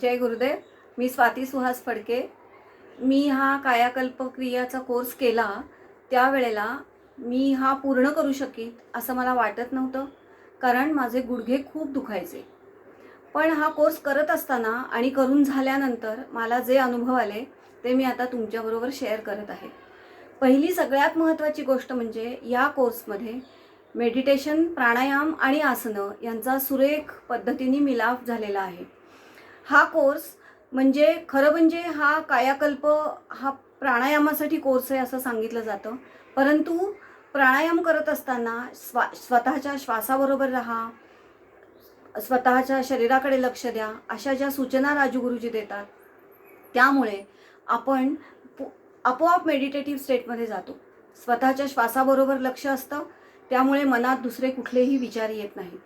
जय गुरुदेव. मी स्वाती सुहास फडके. मी हा कायाकल्प क्रियाचा कोर्स केला त्यावेळेला मी हा पूर्ण करू शकीत असं मला वाटत नव्हतं, कारण माझे गुडघे खूप दुखायचे. पण हा कोर्स करत असताना आणि करून झाल्यानंतर मला जे अनुभव आले ते मी आता तुमच्याबरोबर शेअर करत आहे. पहिली सगळ्यात महत्त्वाची गोष्ट म्हणजे या कोर्समध्ये मेडिटेशन, प्राणायाम आणि आसनं यांचा सुरेख पद्धतीने मिलाफ झालेला आहे. हा कोर्स म्हणजे खरं म्हणजे हा कायाकल्प हा प्राणायामासाठी कोर्स आहे असं सांगितलं जातं. परंतु प्राणायाम करत असताना स्वतःच्या श्वासाबरोबर राहा, स्वतःच्या शरीराकडे लक्ष द्या, अशा ज्या सूचना राजगुरुजी देतात त्यामुळे आपण आपोआप मेडिटेटिव्ह स्टेटमध्ये जातो. स्वतःच्या श्वासाबरोबर लक्ष असतं, त्यामुळे मनात दुसरे कुठलेही विचार येत नाहीत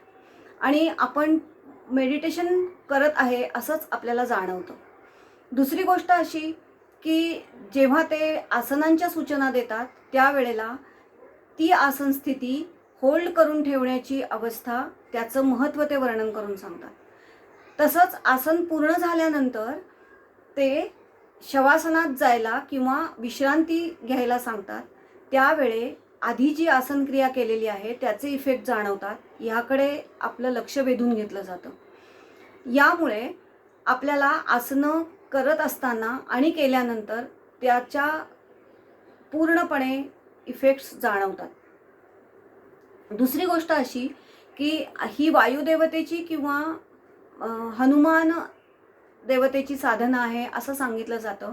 आणि आपण मेडिटेशन करत आहे असंच आपल्याला जाणवतं. दुसरी गोष्ट अशी की जेव्हा ते आसनांच्या सूचना देतात त्यावेळेला ती आसन स्थिती होल्ड करून ठेवण्याची अवस्था, त्याचं महत्त्व ते वर्णन करून सांगतात. तसंच आसन पूर्ण झाल्यानंतर ते शवासनात जायला किंवा विश्रांती घ्यायला सांगतात. त्यावेळे आधी जी आसन क्रिया केलेली आहे त्याचे इफेक्ट जाणवतात, याकडे आपलं लक्ष वेधून घेतलं जातं. यामुळे आपल्याला आसनं करत असताना आणि केल्यानंतर त्याच्या पूर्णपणे इफेक्ट्स जाणवतात. दुसरी गोष्ट अशी की ही वायुदेवतेची किंवा हनुमान देवतेची साधना आहे असं सांगितलं जातं.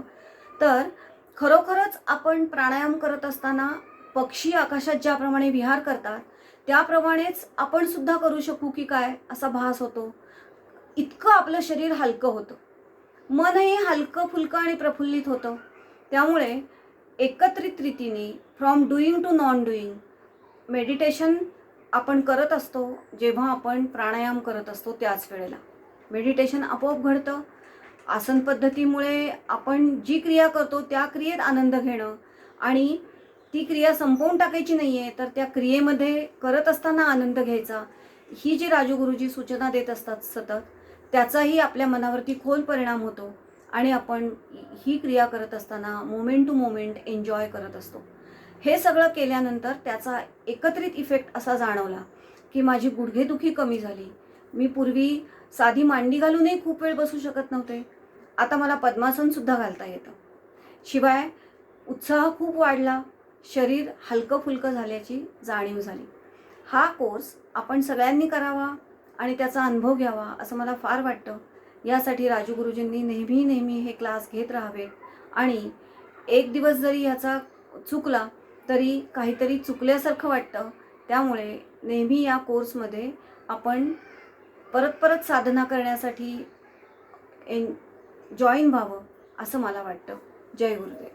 तर खरोखरच आपण प्राणायाम करत असताना पक्षी आकाशात ज्याप्रमाणे विहार करतात त्याप्रमाणेच आपण सुद्धा करू शकू की काय असा भास होतो. इतकं आपलं शरीर हलकं होतं, मनही हलकं फुलकं आणि प्रफुल्लित होतं. त्यामुळे एकत्रित रीतीने from doing to non doing meditation आपण करत असतो. जेव्हा आपण प्राणायाम करत असतो त्याच वेळेला मेडिटेशन आपोआप घडतं. आसन पद्धतीमुळे आपण जी क्रिया करतो त्या क्रियेत आनंद घेणं आणि ती क्रिया संपवून टाकायची नाही आहे, तर त्या क्रियेमध्ये करत असताना आनंद घ्यायचा, ही जी राजगुरुजी सूचना देत असतात सतत, त्याचाही आपल्या मनावरती खोल परिणाम होतो आणि आपण ही क्रिया करत असताना मोमेंट टू मोमेंट एन्जॉय करत असतो. हे सगळं केल्यानंतर त्याचा एकत्रित इफेक्ट असा जाणवला की माझी गुडघेदुखी कमी झाली. मी पूर्वी साधी मांडी घालूनही खूप वेळ बसू शकत नव्हते, आता मला पद्मासन सुद्धा घालता येतं. शिवाय उत्साह खूप वाढला, शरीर हलकं फुलकं झाल्याची जाणीव झाली. हा कोर्स आपण सगळ्यांनी करावा आणि त्याचा अनुभव घ्यावा असं मला फार वाटतं. यासाठी राजगुरुजींनी नेहमी हे क्लास घेत राहावे आणि एक दिवस जरी याचा चुकला तरी काहीतरी चुकल्यासारखं वाटतं. त्यामुळे नेहमी या कोर्समध्ये आपण परत साधना करण्यासाठी जॉईन व्हावं असं मला वाटतं. जय गुरुदेव.